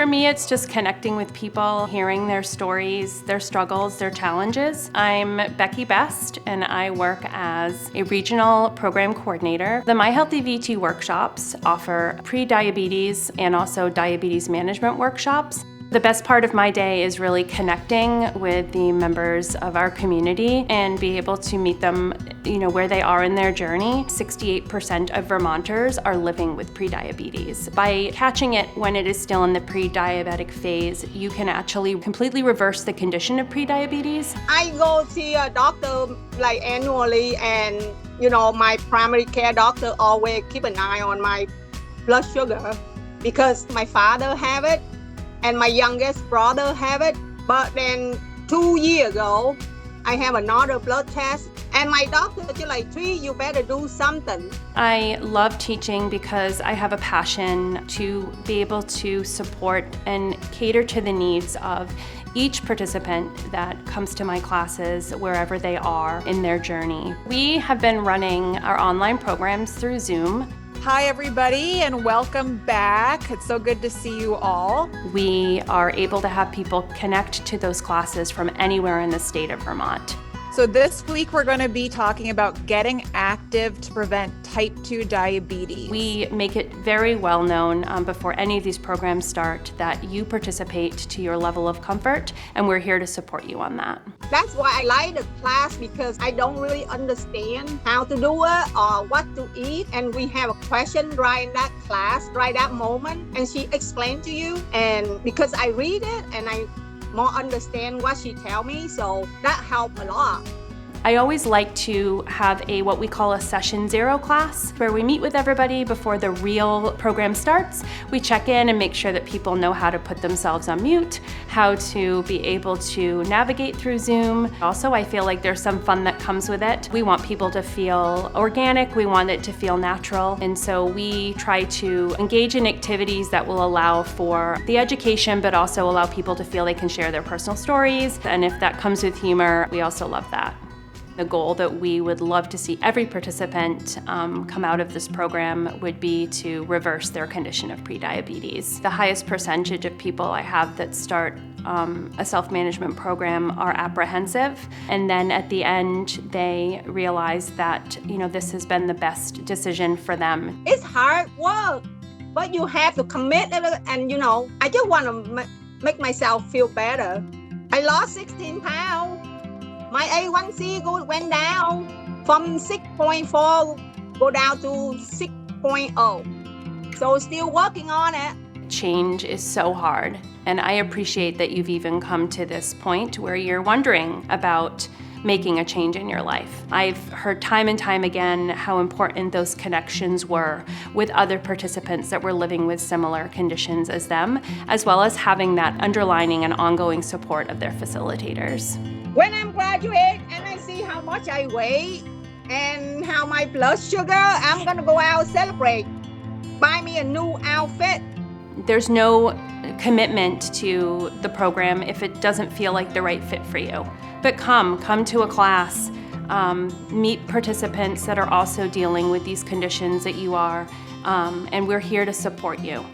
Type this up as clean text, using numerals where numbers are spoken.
For me, it's just connecting with people, hearing their stories, their struggles, their challenges. I'm Becky Best, and I work as a regional program coordinator. The My Healthy VT workshops offer pre-diabetes and also diabetes management workshops. The best part of my day is really connecting with the members of our community and be able to meet them, where they are in their journey. 68% of Vermonters are living with prediabetes. By catching it when it is still in the pre-diabetic phase, you can actually completely reverse the condition of prediabetes. I go see a doctor like annually, and my primary care doctor always keep an eye on my blood sugar because my father have it and my youngest brother have it. But then 2 years ago, I have another blood test, and my doctor just like, Tree, you better do something. I love teaching because I have a passion to be able to support and cater to the needs of each participant that comes to my classes wherever they are in their journey. We have been running our online programs through Zoom. Hi, everybody, and welcome back. It's so good to see you all. We are able to have people connect to those classes from anywhere in the state of Vermont. So this week, we're going to be talking about getting active to prevent type 2 diabetes. We make it very well known before any of these programs start that you participate to your level of comfort, and we're here to support you on that. That's why I like the class, because I don't really understand how to do it or what to eat. And we have a question right in that class, right that moment, and she explained to you. And because I read it and I more understand what she tell me, so that helped a lot. I always like to have what we call a session 0 class, where we meet with everybody before the real program starts. We check in and make sure that people know how to put themselves on mute, how to be able to navigate through Zoom. Also, I feel like there's some fun that comes with it. We want people to feel organic, we want it to feel natural, and so we try to engage in activities that will allow for the education, but also allow people to feel they can share their personal stories, and if that comes with humor, we also love that. The goal that we would love to see every participant come out of this program would be to reverse their condition of prediabetes. The highest percentage of people I have that start a self-management program are apprehensive, and then at the end they realize that this has been the best decision for them. It's hard work, but you have to commit, and I just want to make myself feel better. I lost 16 pounds. My A1C went down from 6.4 go down to 6.0. So still working on it. Change is so hard, and I appreciate that you've even come to this point where you're wondering about making a change in your life. I've heard time and time again how important those connections were with other participants that were living with similar conditions as them, as well as having that underlining and ongoing support of their facilitators. When I'm graduate and I see how much I weigh and how my blood sugar, I'm gonna go out celebrate. Buy me a new outfit. There's no commitment to the program if it doesn't feel like the right fit for you. But come to a class, meet participants that are also dealing with these conditions that you are, and we're here to support you.